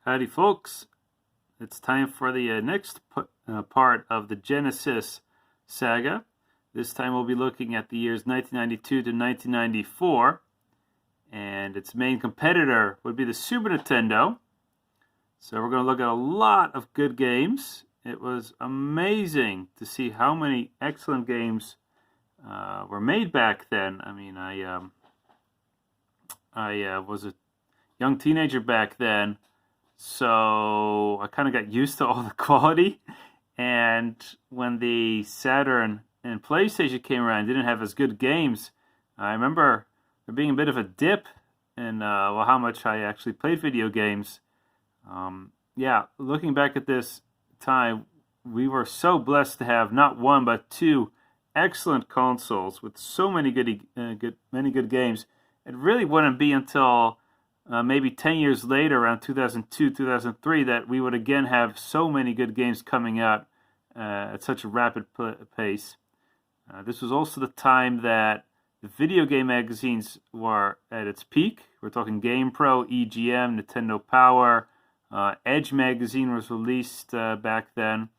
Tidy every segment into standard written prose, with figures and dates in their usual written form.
Howdy folks, it's time for the next part of the Genesis saga. This time we'll be looking at the years 1992 to 1994, and its main competitor would be the Super Nintendo. So we're going to look at a lot of good games. It was amazing to see how many excellent games were made back then. I mean, I was a young teenager back then, so I kind of got used to all the quality. And when the Saturn and PlayStation came around, didn't have as good games. I remember there being a bit of a dip in how much I actually played video games. Looking back at this time, we were so blessed to have not one but two excellent consoles with so many good games. It really wouldn't be until maybe 10 years later, around 2002, 2003, that we would again have so many good games coming out at such a rapid pace. This was also the time that the video game magazines were at its peak. We're talking GamePro, EGM, Nintendo Power, Edge magazine was released back then.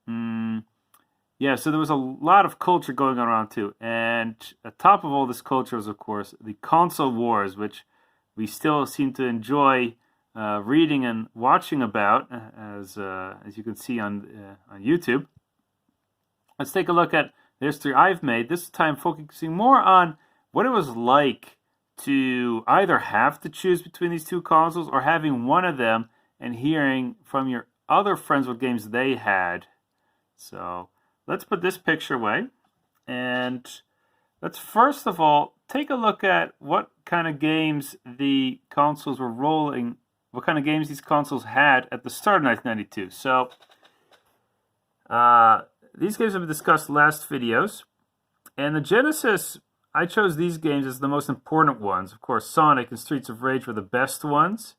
So there was a lot of culture going on around too. And at top of all this culture was, of course, the console wars, which we still seem to enjoy reading and watching about, as you can see on YouTube. Let's take a look at the history I've made, this time focusing more on what it was like to either have to choose between these two consoles or having one of them and hearing from your other friends what games they had. So let's put this picture away, and let's first of all take a look at what kind of games the consoles were rolling, what kind of games these consoles had at the start of 1992. So these games have been discussed last videos, and the Genesis, I chose these games as the most important ones. Of course, Sonic and Streets of Rage were the best ones.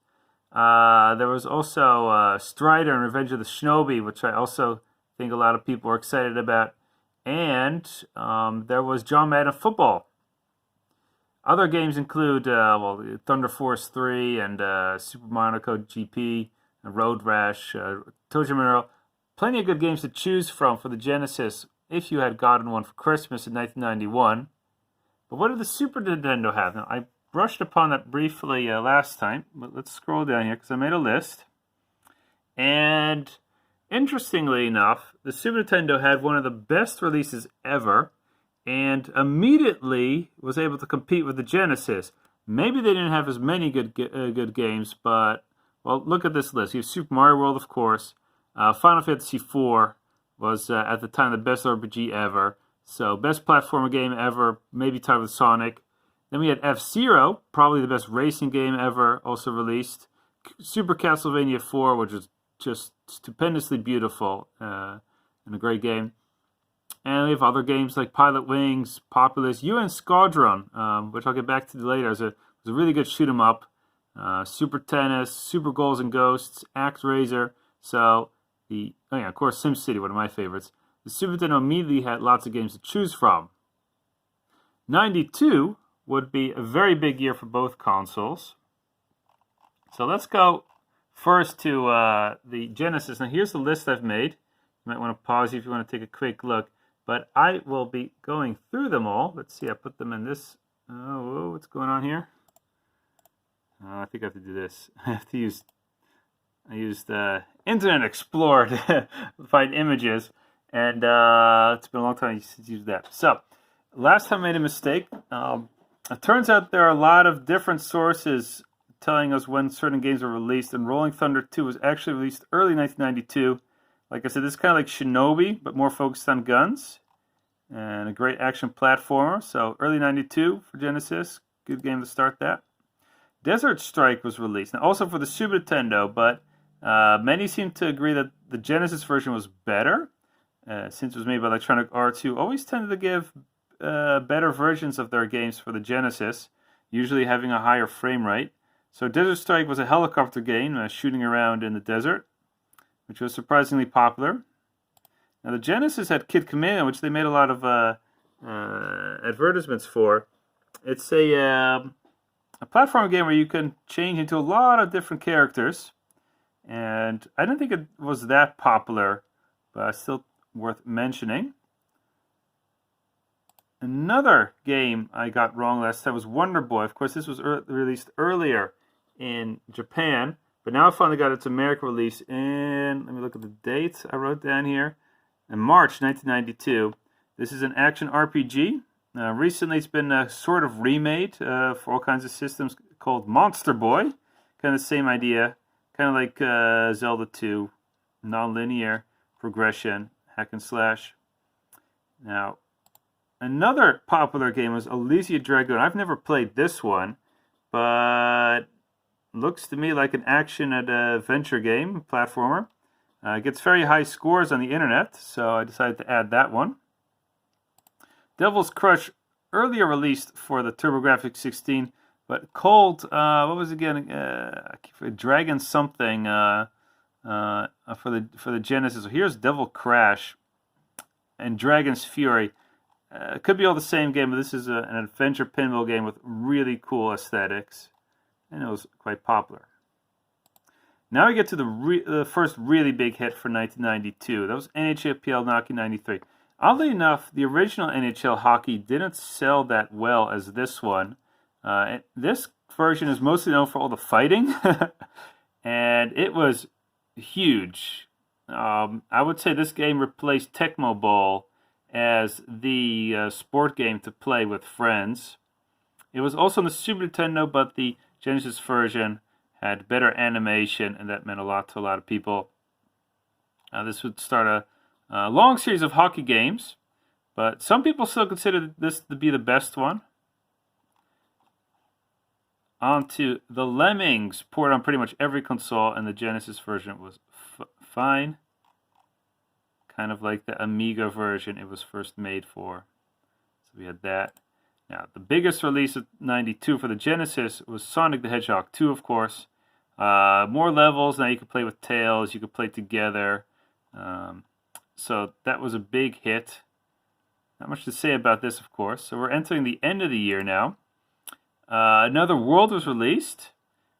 There was also Strider and Revenge of the Shinobi, which I also think a lot of people are excited about. And there was John Madden Football. Other games include Thunder Force 3 and Super Mario GP, and Road Rash, Tojo Mineral. Plenty of good games to choose from for the Genesis if you had gotten one for Christmas in 1991. But what did the Super Nintendo have? Now, I brushed upon that briefly last time, but let's scroll down here because I made a list. And interestingly enough, the Super Nintendo had one of the best releases ever and immediately was able to compete with the Genesis. Maybe they didn't have as many good games, but, well, look at this list. You have Super Mario World, of course. Final Fantasy IV was, at the time, the best RPG ever. So, best platformer game ever, maybe tied with Sonic. Then we had F-Zero, probably the best racing game ever, also released. Super Castlevania 4, which was just stupendously beautiful and a great game. And we have other games like Pilot Wings, Populous, UN Squadron, which I'll get back to later. It was a really good shoot 'em up. Super Tennis, Super Goals and Ghosts, ActRaiser. So of course, SimCity, one of my favorites. The Super Nintendo immediately had lots of games to choose from. 92 would be a very big year for both consoles. So let's go first to the Genesis. Now here's the list I've made. You might want to pause if you want to take a quick look. But I will be going through them all. Let's see, I put them in this. Oh, what's going on here? I think I have to do this. I used Internet Explorer to find images. And it's been a long time since I used that. So, last time I made a mistake. It turns out there are a lot of different sources telling us when certain games were released. And Rolling Thunder 2 was actually released early 1992. Like I said, this is kind of like Shinobi, but more focused on guns. And a great action platformer. So, early 92 for Genesis. Good game to start that. Desert Strike was released. Now, also for the Super Nintendo, but many seem to agree that the Genesis version was better. Since it was made by Electronic Arts, who always tended to give better versions of their games for the Genesis, usually having a higher frame rate. So Desert Strike was a helicopter game, shooting around in the desert, which was surprisingly popular. Now the Genesis had Kid Commando, which they made a lot of advertisements for. It's a platform game where you can change into a lot of different characters. and I don't think it was that popular, but still worth mentioning. Another game I got wrong last time was Wonder Boy. Of course, this was released earlier in Japan, but now I finally got its American release in, let me look at the date I wrote down here, in March 1992. This is an action RPG. Recently it's been sort of remade for all kinds of systems, called Monster Boy. Kind of the same idea, kind of like Zelda 2, non-linear progression, hack and slash. Now, another popular game was Elysia Dragoon. I've never played this one, but looks to me like an action adventure game, platformer. It gets very high scores on the internet, so I decided to add that one. Devil's Crush, earlier released for the TurboGrafx 16, but called, what was it again? Dragon something for the Genesis. So here's Devil Crash and Dragon's Fury. It could be all the same game, but this is an adventure pinball game with really cool aesthetics, and it was quite popular. Now we get to the first really big hit for 1992. That was NHL Hockey 93. Oddly enough, the original NHL Hockey didn't sell that well as this one. This version is mostly known for all the fighting, and it was huge. I would say this game replaced Tecmo Bowl as the sport game to play with friends. It was also on the Super Nintendo, but the Genesis version had better animation, and that meant a lot to a lot of people. This would start a long series of hockey games, but some people still consider this to be the best one. On to the Lemmings, ported on pretty much every console, and the Genesis version was fine. Kind of like the Amiga version it was first made for. So we had that. Now, the biggest release of 92 for the Genesis was Sonic the Hedgehog 2, of course. More levels. Now you could play with Tails. You could play together. So that was a big hit. Not much to say about this, of course. So we're entering the end of the year now. Another World was released.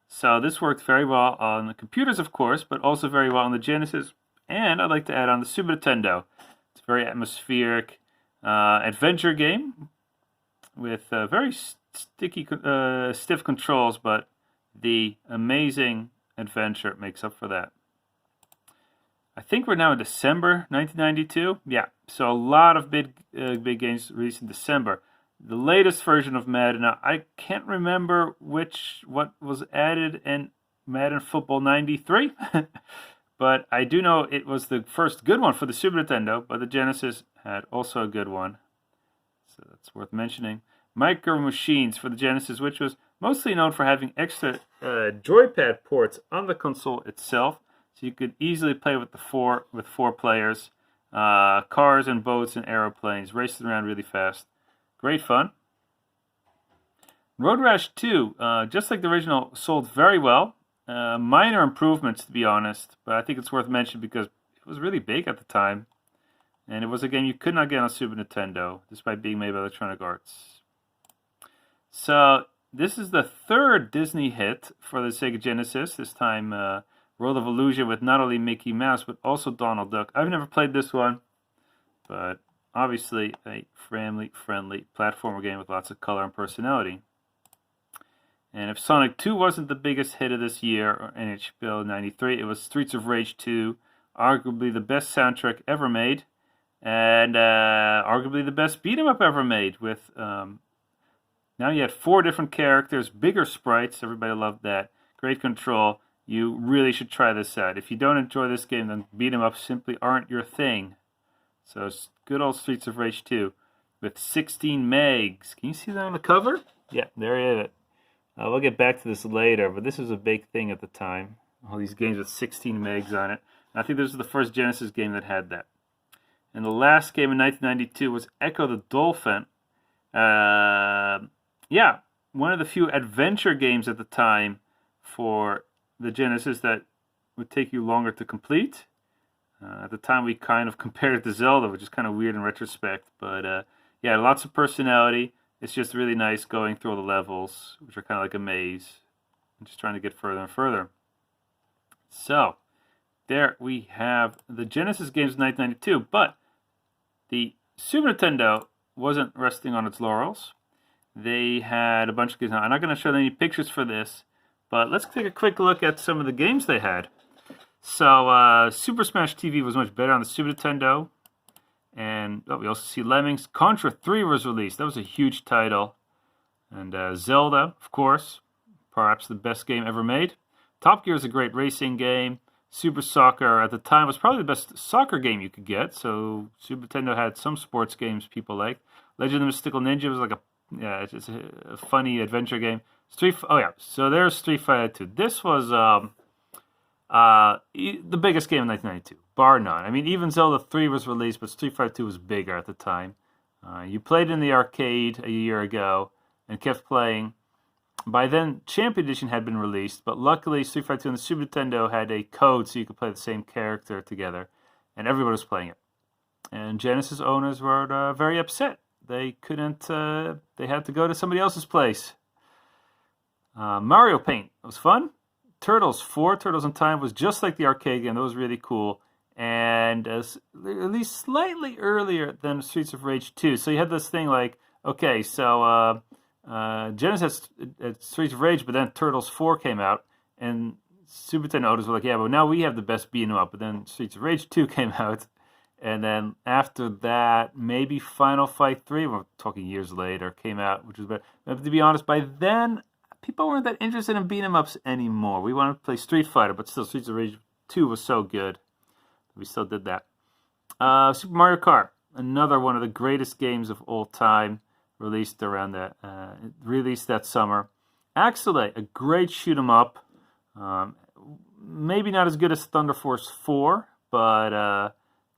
So this worked very well on the computers, of course, but also very well on the Genesis. And I'd like to add on the Super Nintendo. It's a very atmospheric adventure game with very stiff controls, but the amazing adventure makes up for that. I think we're now in December 1992. Yeah, so a lot of big games released in December. The latest version of Madden, now I can't remember what was added in Madden Football 93, but I do know it was the first good one for the Super Nintendo, but the Genesis had also a good one, so that's worth mentioning. Micro Machines for the Genesis, which was mostly known for having extra joypad ports on the console itself, so you could easily play with four players, cars and boats and aeroplanes, racing around really fast. Great fun. Road Rash 2, just like the original, sold very well. Minor improvements, to be honest, but I think it's worth mentioning because it was really big at the time, and it was a game you could not get on Super Nintendo, despite being made by Electronic Arts. So this is the third Disney hit for the Sega Genesis. This time, World of Illusion with not only Mickey Mouse but also Donald Duck. I've never played this one, but obviously a family-friendly platformer game with lots of color and personality. And if Sonic 2 wasn't the biggest hit of this year, or NHL 93, it was Streets of Rage 2, arguably the best soundtrack ever made, and arguably the best beat-em-up ever made. With now you had 4 different characters, bigger sprites, everybody loved that, great control. You really should try this out. If you don't enjoy this game, then beat-em-ups simply aren't your thing. So it's good old Streets of Rage 2 with 16 megs. Can you see that on the cover? Yeah, there you have it. We'll get back to this later, but this was a big thing at the time. All these games with 16 megs on it. And I think this was the first Genesis game that had that. And the last game in 1992 was Echo the Dolphin. Yeah, one of the few adventure games at the time for the Genesis that would take you longer to complete. At the time, we kind of compared it to Zelda, which is kind of weird in retrospect. But yeah, lots of personality. It's just really nice going through all the levels, which are kind of like a maze, and just trying to get further and further. So, there we have the Genesis games of 1992, but the Super Nintendo wasn't resting on its laurels. They had a bunch of games. Now, I'm not going to show any pictures for this, but let's take a quick look at some of the games they had. So, Super Smash TV was much better on the Super Nintendo. And we also see Lemmings. Contra 3 was released. That was a huge title. And Zelda, of course, perhaps the best game ever made. Top Gear is a great racing game. Super Soccer at the time was probably the best soccer game you could get. So Super Nintendo had some sports games people like. Legend of the Mystical Ninja was like it's a funny adventure game. So there's Street Fighter 2. This was the biggest game in 1992, bar none. I mean, even Zelda 3 was released, but Street Fighter 2 was bigger at the time. You played in the arcade a year ago and kept playing. By then, Champion Edition had been released, but luckily Street Fighter 2 on the Super Nintendo had a code so you could play the same character together, and everybody was playing it. And Genesis owners were very upset. They couldn't, they had to go to somebody else's place. Mario Paint was fun. Turtles 4, Turtles in Time, was just like the arcade game. That was really cool. And at least slightly earlier than Streets of Rage 2. So you had this thing like, okay, so Genesis had Streets of Rage, but then Turtles 4 came out. And Super Nintendo owners were like, yeah, but now we have the best beat 'em up. But then Streets of Rage 2 came out. And then after that, maybe Final Fight 3, we're talking years later, came out, which was better. But to be honest, by then, people weren't that interested in beat 'em ups anymore. We wanted to play Street Fighter, but still, Streets of Rage 2 was so good. We still did that. Super Mario Kart, another one of the greatest games of all time, released that summer. Axelay, a great shoot 'em up. Maybe not as good as Thunder Force 4, but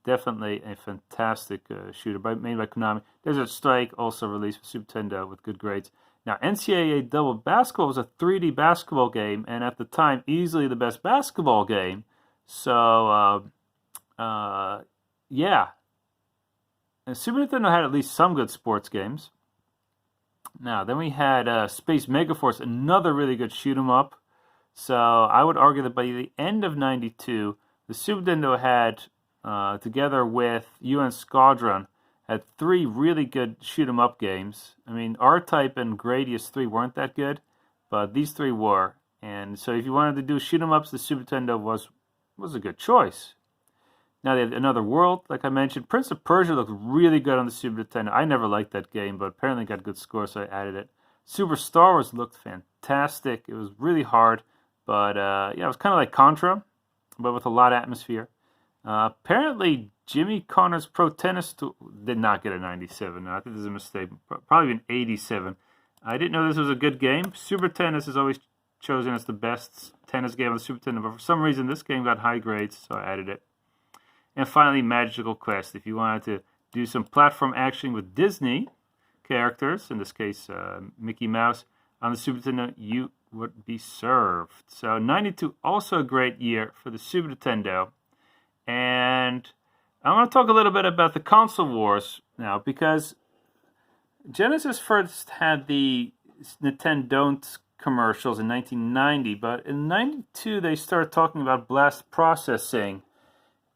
definitely a fantastic shooter made by Konami. Desert Strike, also released for Super Nintendo with good grades. Now, NCAA Double Basketball was a 3D basketball game, and at the time, easily the best basketball game. So, yeah. And Super Nintendo had at least some good sports games. Now, then we had Space Megaforce, another really good shoot 'em up. So, I would argue that by the end of 92, the Super Nintendo had, together with UN Squadron, had 3 really good shoot 'em up games. I mean, R-Type and Gradius 3 weren't that good, but these 3 were. And so if you wanted to do shoot 'em ups, the Super Nintendo was a good choice. Now they had Another World, like I mentioned. Prince of Persia looked really good on the Super Nintendo. I never liked that game, but apparently got good scores, so I added it. Super Star Wars looked fantastic. It was really hard, but yeah, it was kind of like Contra, but with a lot of atmosphere. Apparently, Jimmy Connor's Pro Tennis did not get a 97. No, I think there's a mistake. Probably an 87. I didn't know this was a good game. Super Tennis is always chosen as the best tennis game on the Super Nintendo, but for some reason this game got high grades, so I added it. And finally, Magical Quest. If you wanted to do some platform action with Disney characters, in this case Mickey Mouse, on the Super Nintendo, you would be served. So 92, also a great year for the Super Nintendo. And I want to talk a little bit about the console wars now, because Genesis first had the Nintendo commercials in 1990, but in 92 they started talking about blast processing,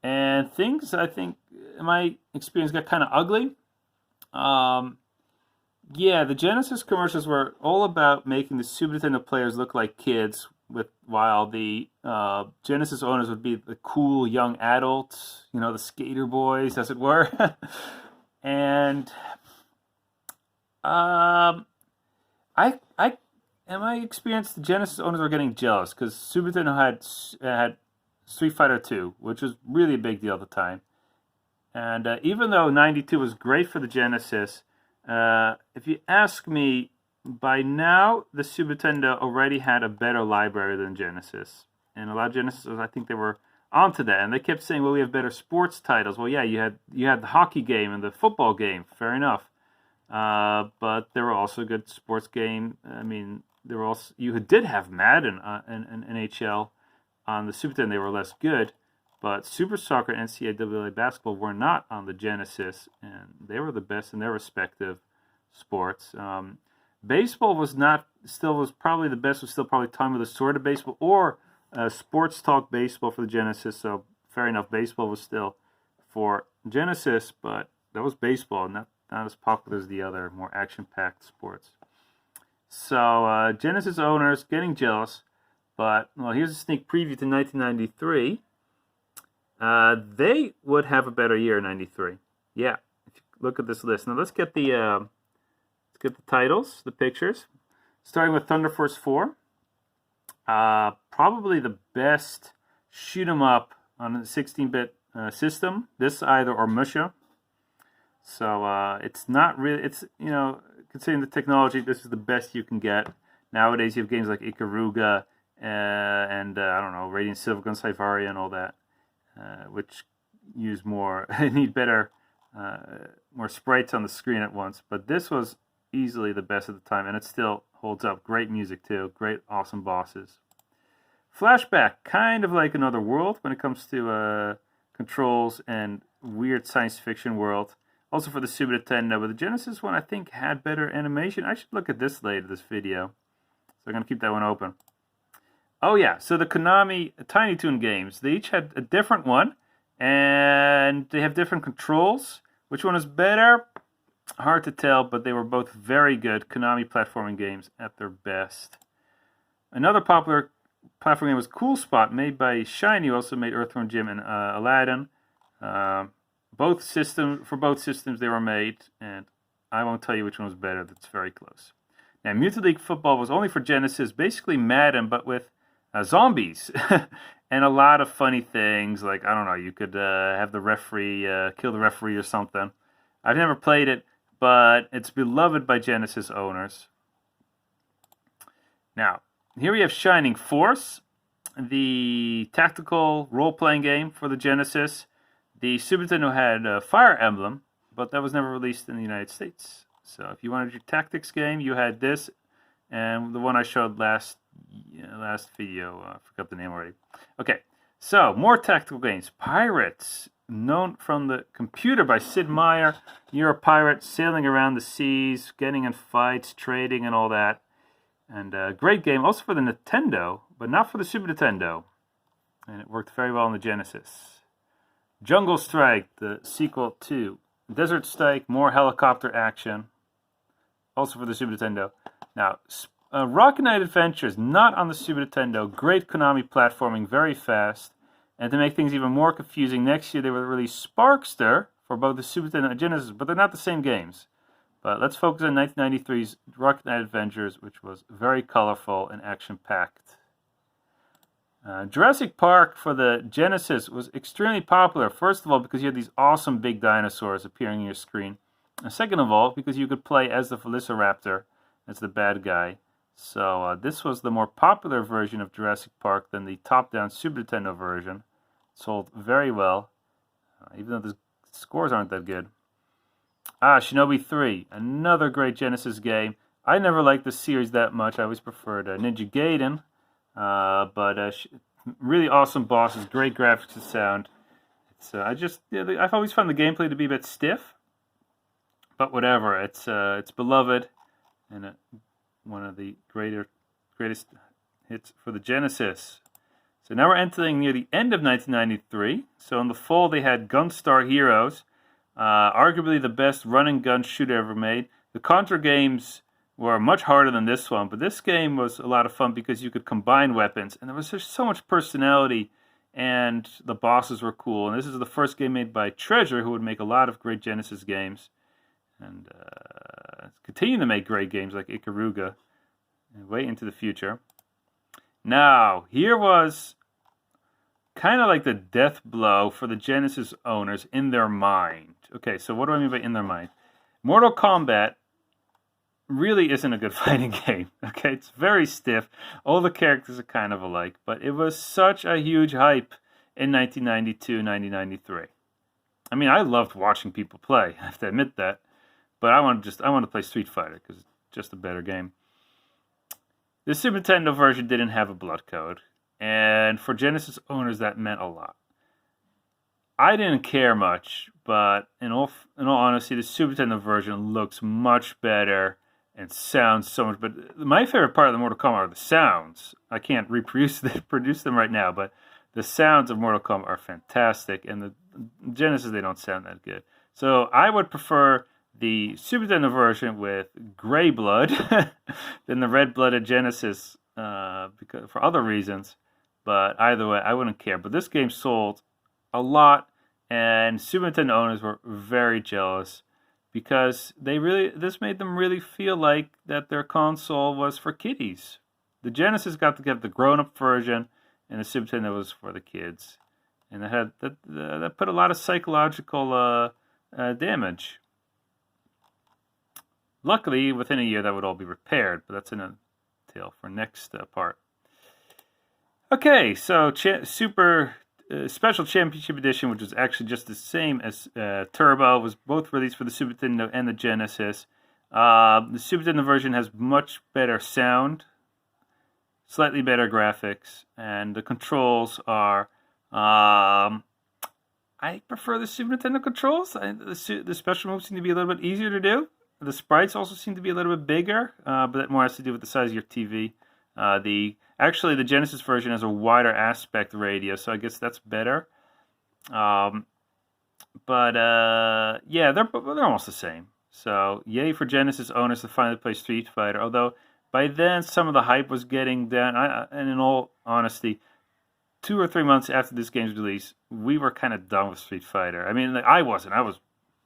and things, I think, in my experience, got kind of ugly. Yeah, the Genesis commercials were all about making the Super Nintendo players look like kids, while the Genesis owners would be the cool young adults, you know, the skater boys, as it were. And in my experience, the Genesis owners were getting jealous because Super Nintendo had Street Fighter 2, which was really a big deal at the time. And even though 92 was great for the Genesis, if you ask me, by now the Super Nintendo already had a better library than Genesis. And a lot of Genesis, I think they were onto that. And they kept saying, well, we have better sports titles. Well, yeah, you had the hockey game and the football game, fair enough. But there were also good sports game. I mean, you did have Madden and NHL on the Super Nintendo. They were less good. But Super Soccer and NCAA basketball were not on the Genesis, and they were the best in their respective sports. Baseball was probably the best. Was still probably Time with the Sword of baseball, or Sports Talk Baseball for the Genesis, so fair enough, baseball was still for Genesis, but that was baseball, not as popular as the other more action-packed sports. So Genesis owners getting jealous, but well, here's a sneak preview to 1993. They would have a better year in '93. Yeah, if you look at this list. Now let's get the titles, the pictures. Starting with Thunder Force 4. Probably the best shoot 'em up on a 16-bit system. This either or Musha. So it's not really. It's considering the technology, this is the best you can get. Nowadays you have games like Ikaruga and I don't know, Radiant Silvergun, Cyvaria, and all that. Which use more, need better, more sprites on the screen at once. But this was easily the best at the time, and it still holds up. Great music too, great, awesome bosses. Flashback, kind of like Another World when it comes to controls and weird science fiction world. Also for the Super Nintendo, but the Genesis one I think had better animation. I should look at this later, this video. So I'm going to keep that one open. Oh yeah, so the Konami Tiny Toon games, they each had a different one, and they have different controls. Which one is better? Hard to tell, but they were both very good Konami platforming games at their best. Another popular platforming game was Cool Spot, made by Shiny, who also made Earthworm Jim and Aladdin. For both systems they were made, and I won't tell you which one was better. That's very close. Now, Mutant League Football was only for Genesis, basically Madden, but with zombies and a lot of funny things. Like, I don't know, you could have the referee kill the referee or something. I've never played it, but it's beloved by Genesis owners. Now, here we have Shining Force, the tactical role-playing game for the Genesis. The Super Nintendo had Fire Emblem, but that was never released in the United States. So if you wanted your tactics game, you had this, and the one I showed last video, I forgot the name already. Okay, so more tactical games. Pirates, known from the computer by Sid Meier. You're a pirate sailing around the seas, getting in fights, trading, and all that. And a great game, also for the Nintendo, but not for the Super Nintendo. And it worked very well on the Genesis. Jungle Strike, the sequel to Desert Strike, more helicopter action. Also for the Super Nintendo. Now, Rocket Knight Adventures, not on the Super Nintendo. Great Konami platforming, very fast. And to make things even more confusing, next year they will release Sparkster for both the Super Nintendo and Genesis, but they're not the same games. But let's focus on 1993's Rocket Knight Adventures, which was very colorful and action-packed. Jurassic Park for the Genesis was extremely popular. First of all, because you had these awesome big dinosaurs appearing on your screen. And second of all, because you could play as the Velociraptor, as the bad guy. So this was the more popular version of Jurassic Park than the top-down Super Nintendo version. It sold very well, even though the scores aren't that good. Shinobi 3, another great Genesis game. I never liked the series that much. I always preferred Ninja Gaiden. But really awesome bosses, great graphics and sound. It's I've always found the gameplay to be a bit stiff, but whatever. It's beloved and one of the greatest hits for the Genesis. So now we're entering near the end of 1993. So in the fall they had Gunstar Heroes, arguably the best run-and-gun shooter ever made. The Contra games were much harder than this one, but this game was a lot of fun because you could combine weapons, and there was just so much personality, and the bosses were cool. And this is the first game made by Treasure, who would make a lot of great Genesis games, and continue to make great games like Ikaruga, and way into the future. Now, here was kind of like the death blow for the Genesis owners in their mind. Okay, so what do I mean by in their mind? Mortal Kombat really isn't a good fighting game. Okay, it's very stiff. All the characters are kind of alike, but it was such a huge hype in 1992, 1993. I mean, I loved watching people play. I have to admit that, but I want to play Street Fighter because it's just a better game. The Super Nintendo version didn't have a blood code, and for Genesis owners, that meant a lot. I didn't care much, but in all honesty, the Super Nintendo version looks much better. and sounds so much. But my favorite part of the Mortal Kombat are the sounds. I can't produce them right now, but the sounds of Mortal Kombat are fantastic, and the Genesis, they don't sound that good. So I would prefer the Super Nintendo version with gray blood than the red-blooded Genesis because for other reasons. But either way, I wouldn't care. But this game sold a lot, and Super Nintendo owners were very jealous because this made them really feel like that their console was for kiddies. The Genesis got to get the grown-up version, and the Super Nintendo was for the kids, and that put a lot of psychological damage. Luckily, within a year, that would all be repaired, but that's in a tale for next part. Okay, so Special Championship Edition, which was actually just the same as Turbo, was both released for the Super Nintendo and the Genesis. The Super Nintendo version has much better sound, slightly better graphics, and the controls are... I prefer the Super Nintendo controls. The special moves seem to be a little bit easier to do. The sprites also seem to be a little bit bigger, but that more has to do with the size of your TV. Actually, the Genesis version has a wider aspect ratio, so I guess that's better. Yeah, they're almost the same. So, yay for Genesis owners to finally play Street Fighter. Although, by then, some of the hype was getting down. And in all honesty, 2 or 3 months after this game's release, we were kind of done with Street Fighter. I mean, I wasn't. I was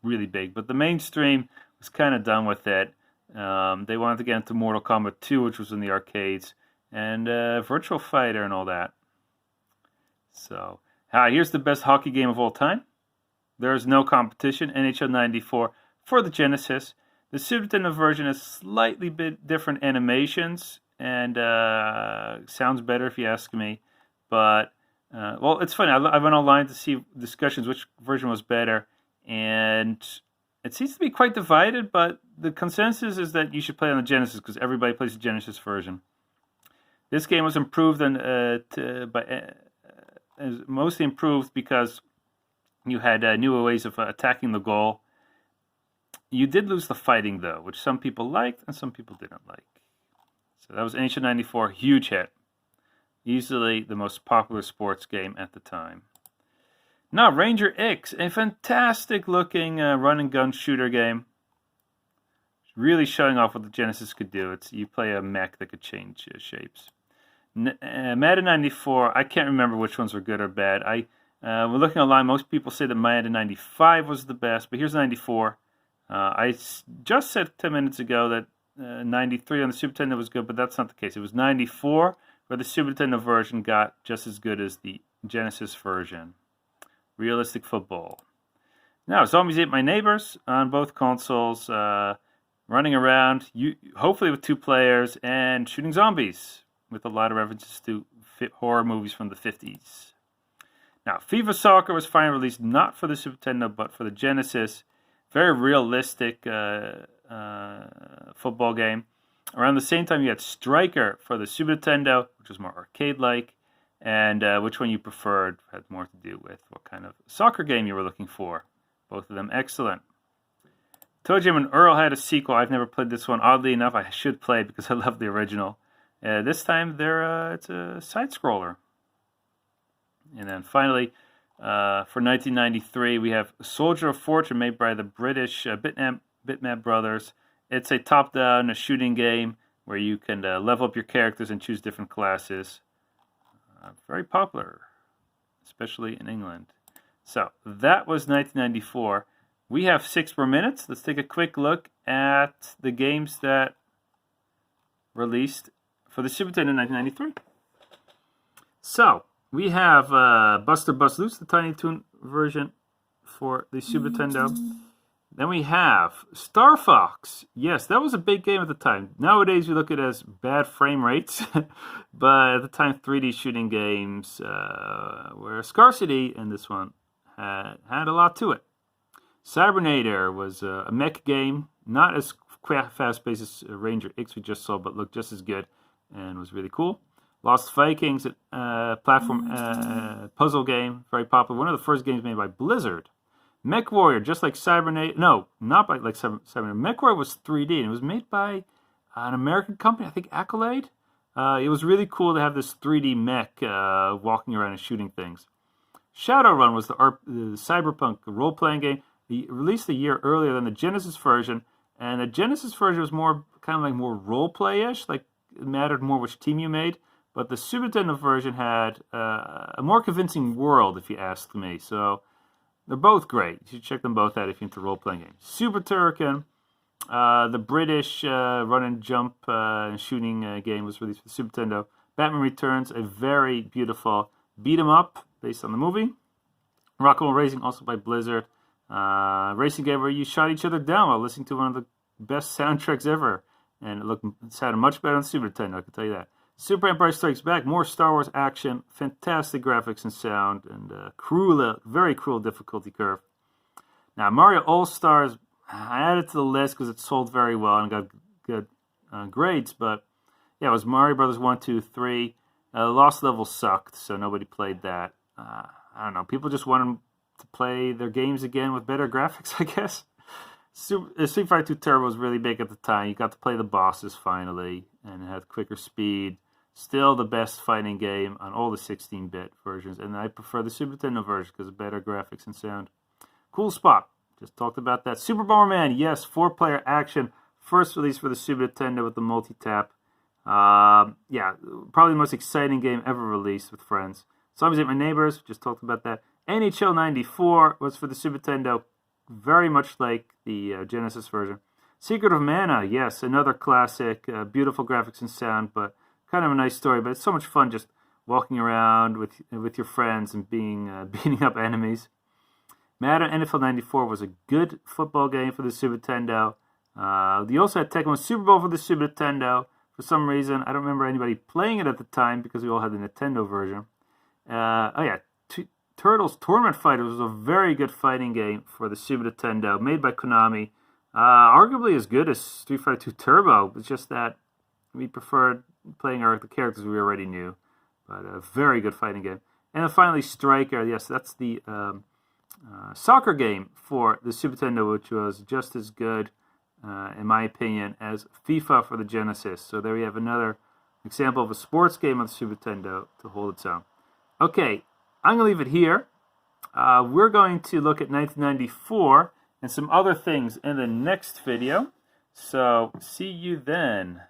really big. But the mainstream was kind of done with it. They wanted to get into Mortal Kombat 2, which was in the arcades, and Virtual Fighter and all that. So, here's the best hockey game of all time. There is no competition. NHL 94 for the Genesis. The Super Nintendo version has slightly bit different animations and sounds better if you ask me. But, well, it's funny. I went online to see discussions which version was better, and it seems to be quite divided, but the consensus is that you should play on the Genesis because everybody plays the Genesis version. This game was improved mostly improved because you had newer ways of attacking the goal. You did lose the fighting, though, which some people liked and some people didn't like. So that was NHL 94, huge hit. Easily the most popular sports game at the time. Now, Ranger X, a fantastic-looking run-and-gun shooter game. Really showing off what the Genesis could do. You play a mech that could change shapes. Madden 94, I can't remember which ones were good or bad. We're looking online. Most people say that Madden 95 was the best, but here's 94. I just said 10 minutes ago that 93 on the Super Nintendo was good, but that's not the case. It was 94, where the Super Nintendo version got just as good as the Genesis version. Realistic football. Now, Zombies Ate My Neighbors on both consoles, running around, hopefully with 2 players, and shooting zombies, with a lot of references to horror movies from the 50s. Now, FIFA Soccer was finally released not for the Super Nintendo, but for the Genesis. Very realistic football game. Around the same time, you had Striker for the Super Nintendo, which was more arcade-like. And which one you preferred had more to do with what kind of soccer game you were looking for. Both of them excellent. Toe Jam and Earl had a sequel. I've never played this one. Oddly enough, I should play it because I love the original. This time, it's a side-scroller. And then finally, for 1993, we have Soldier of Fortune, made by the British Bitmap Brothers. It's a top-down shooting game where you can level up your characters and choose different classes. Very popular, especially in England. So, that was 1994. We have 6 more minutes. Let's take a quick look at the games that released for the Super Nintendo in 1993. So, we have Buster Bust Loose, the Tiny Toon version for the Super Nintendo. Then we have Star Fox. Yes, that was a big game at the time. Nowadays, we look at it as bad frame rates. But at the time, 3D shooting games were a scarcity, and this one had a lot to it. Cybernator was a mech game, not as fast-paced as Ranger X we just saw, but looked just as good and was really cool. Lost Vikings, platform puzzle game, very popular. One of the first games made by Blizzard. Mech Warrior, just like Cybernator. No, not like Cybernator. Mech Warrior was 3D, and it was made by an American company, I think Accolade. It was really cool to have this 3D mech walking around and shooting things. Shadowrun was the cyberpunk role-playing game released a year earlier than the Genesis version, and the Genesis version was more kind of like more role-play-ish, like it mattered more which team you made. But the Super Nintendo version had a more convincing world, if you ask me. So they're both great. You should check them both out if you're into role-playing games. Super Turrican, the British run and jump and shooting game, was released for the Super Nintendo. Batman Returns, a very beautiful beat-em-up based on the movie. Rock'n'Roll Racing, also by Blizzard. Racing game where you shot each other down while listening to one of the best soundtracks ever. And it sounded much better on the Super Nintendo, I can tell you that. Super Empire Strikes Back, more Star Wars action, fantastic graphics and sound, and very cruel difficulty curve. Now, Mario All-Stars, I added to the list because it sold very well and got good grades, but yeah, it was Mario Brothers 1, 2, 3. Lost Level sucked, so nobody played that. I don't know, people just wanted to play their games again with better graphics, I guess. Street Fighter 2 Turbo was really big at the time. You got to play the bosses finally, and it had quicker speed. Still the best fighting game on all the 16-bit versions, and I prefer the Super Nintendo version because of better graphics and sound. Cool Spot, just talked about that. Super Bomberman, yes, 4-player action, first release for the Super Nintendo with the multi-tap. Yeah, probably the most exciting game ever released with friends. Zombies Ate My Neighbors, just talked about that. NHL 94 was for the Super Nintendo, very much like the Genesis version. Secret of Mana, yes, another classic, beautiful graphics and sound, but kind of a nice story. But it's so much fun just walking around with your friends and beating up enemies. Madden NFL 94 was a good football game for the Super Nintendo. They also had Tecmo Super Bowl for the Super Nintendo. For some reason, I don't remember anybody playing it at the time because we all had the Nintendo version. Turtles Tournament Fighters was a very good fighting game for the Super Nintendo, made by Konami. Arguably as good as Street Fighter 2 Turbo. It's just that we preferred playing the characters we already knew. But a very good fighting game. And then finally Striker. Yes, that's the soccer game for the Super Nintendo, which was just as good, in my opinion, as FIFA for the Genesis. So there we have another example of a sports game on the Super Nintendo to hold its own. Okay, I'm going to leave it here. We're going to look at 1994 and some other things in the next video. So see you then.